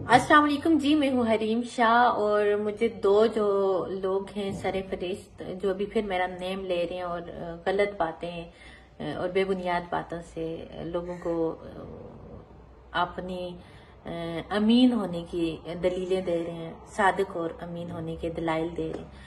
अस्सलाम वालेकुम जी। मैं हूँ हरीम शाह और मुझे दो जो लोग हैं सरफरिस्त जो अभी फिर मेरा नेम ले रहे हैं और गलत बातें और बेबुनियाद बातों से लोगों को अपनी अमीन होने की दलीलें दे रहे हैं, सादिक और अमीन होने के दलाइल दे रहे हैं।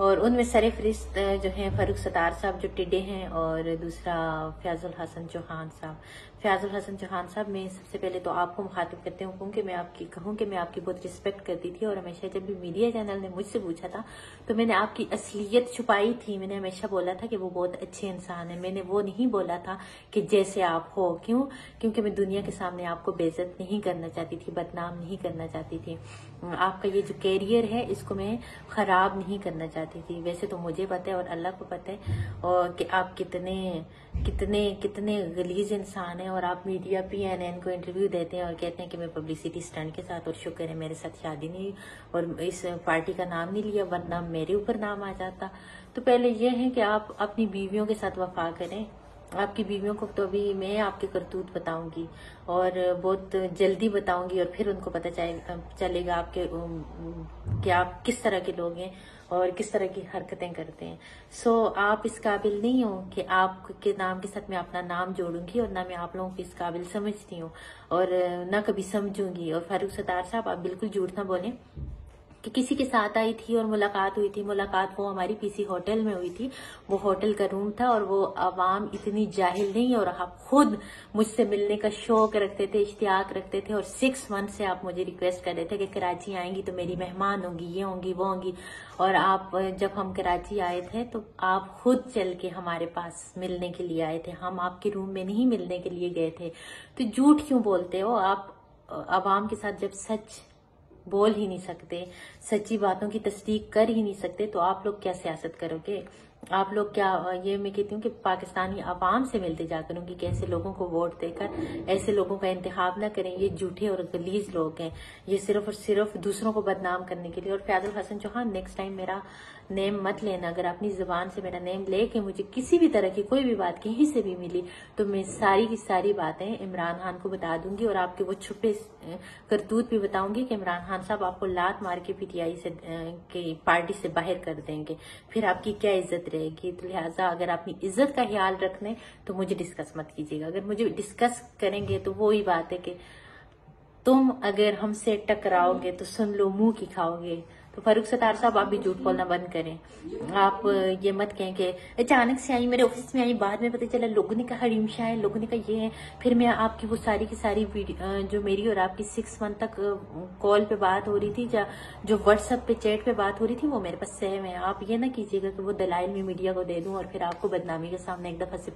और उनमें सरफरिस्त जो हैं फारूक सत्तार साहब जो टिड्डे हैं और दूसरा फयाजुल हसन चौहान साहब। फयाजुल हसन चौहान साहब, मैं सबसे पहले तो आपको मुखातिब करते हूँ कि मैं आपकी बहुत रिस्पेक्ट करती थी और हमेशा जब भी मीडिया चैनल ने मुझसे पूछा था तो मैंने आपकी असलियत छुपाई थी। मैंने हमेशा बोला था कि वो बहुत अच्छे इंसान है। मैंने वो नहीं बोला था कि जैसे आप हो। क्योंकि मैं दुनिया के सामने आपको बेइज्जत नहीं करना चाहती थी, बदनाम नहीं करना चाहती थी। आपका ये जो कैरियर है इसको मैं खराब नहीं करना चाहती थी। वैसे तो मुझे पता है और अल्लाह को पता है और कि आप कितने कितने कितने गलीज इंसान हैं। और आप मीडिया PNN को इंटरव्यू देते हैं और कहते हैं कि मैं पब्लिसिटी स्टंट के साथ, और शुक्र है मेरे साथ शादी नहीं और इस पार्टी का नाम नहीं लिया, वरना मेरे ऊपर नाम आ जाता। तो पहले यह है कि आप अपनी बीवियों के साथ वफा करें। आपकी बीवियों को तो अभी मैं आपके करतूत बताऊंगी और बहुत जल्दी बताऊंगी और फिर उनको पता चलेगा आपके कि आप किस तरह के लोग हैं और किस तरह की हरकतें करते हैं। आप इस काबिल नहीं हो कि आपके नाम के साथ मैं अपना नाम जोड़ूंगी और ना मैं आप लोगों को इस काबिल समझती हूँ और ना कभी समझूंगी। और फारूक सत्तार साहब, आप बिल्कुल झूठ ना बोलें कि किसी के साथ आई थी और मुलाकात हुई थी। मुलाकात वो हमारी PC होटल में हुई थी। वो होटल का रूम था और वो आवाम इतनी जाहिल नहीं, और आप खुद मुझसे मिलने का शौक रखते थे, इश्तियाक रखते थे और 6 मंथ से आप मुझे रिक्वेस्ट कर रहे थे कि कराची आएंगी तो मेरी मेहमान होंगी, ये होंगी वो होंगी। और आप जब हम कराची आए थे तो आप खुद चल के हमारे पास मिलने के लिए आए थे। हम आपके रूम में नहीं मिलने के लिए गए थे। तो झूठ क्यों बोलते हो आप? आवाम के साथ जब सच बोल ही नहीं सकते, सच्ची बातों की तस्दीक कर ही नहीं सकते, तो आप लोग क्या सियासत करोगे? आप लोग क्या, ये मैं कहती हूँ कि पाकिस्तानी आवाम से मिलते जा करूंगी कि ऐसे लोगों को वोट देकर ऐसे लोगों का इंतखाब ना करें। ये झूठे और गलीज लोग हैं, ये सिर्फ और सिर्फ दूसरों को बदनाम करने के लिए। और फयाजुल हसन चौहान, नेक्स्ट टाइम मेरा नेम मत लेना। अगर अपनी जुबान से मेरा नेम लेके मुझे किसी भी तरह की कोई भी बात कहीं से भी मिली तो मैं सारी की सारी बातें इमरान खान को बता दूंगी और आपके वो छुपे करतूत भी बताऊंगी कि इमरान खान साहब आपको लात मार के PTI से की पार्टी से बाहर कर देंगे। फिर आपकी क्या इज्जत रहेगी? तो लिहाजा अगर अपनी इज्जत का ख्याल रखने तो मुझे डिस्कस मत कीजिएगा। अगर मुझे डिस्कस करेंगे तो वो ही बात है कि तुम अगर हमसे टकराओगे तो सुन लो मुंह की खाओगे। तो फारूक सत्तार साहब, आप भी झूठ बोलना बंद करें। आप ये मत कहें कि अचानक से आई, मेरे ऑफिस में आई, बाद में पता चला लोगों ने कहा हरीम शाह है, लोगों ने कहा ये है। फिर मैं आपकी वो सारी की सारी वीडियो जो मेरी और आपकी 6 मंथ तक कॉल पे बात हो रही थी, जो WhatsApp पे चैट पे बात हो रही थी, वो मेरे पास सेव है। आप ये ना कीजिएगा कि वो दलाइल में मीडिया को दे दूं और फिर आपको बदनामी के सामने एक दफा से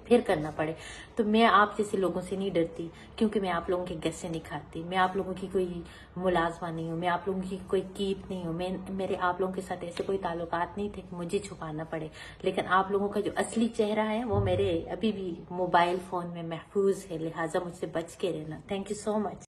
फिर करना पड़े। तो मैं आप जैसे लोगों से नहीं डरती, क्योंकि मैं आप लोगों के गस्से नहीं खाती। मैं आप लोगों की कोई मुलाजमा नहीं हूँ, मैं आप लोगों की कोई कीट नहीं हूँ। मेरे आप लोगों के साथ ऐसे कोई ताल्लुकात नहीं थे कि मुझे छुपाना पड़े। लेकिन आप लोगों का जो असली चेहरा है वो मेरे अभी भी मोबाइल फोन में महफूज है, लिहाजा मुझसे बच के रहना। Thank you so much.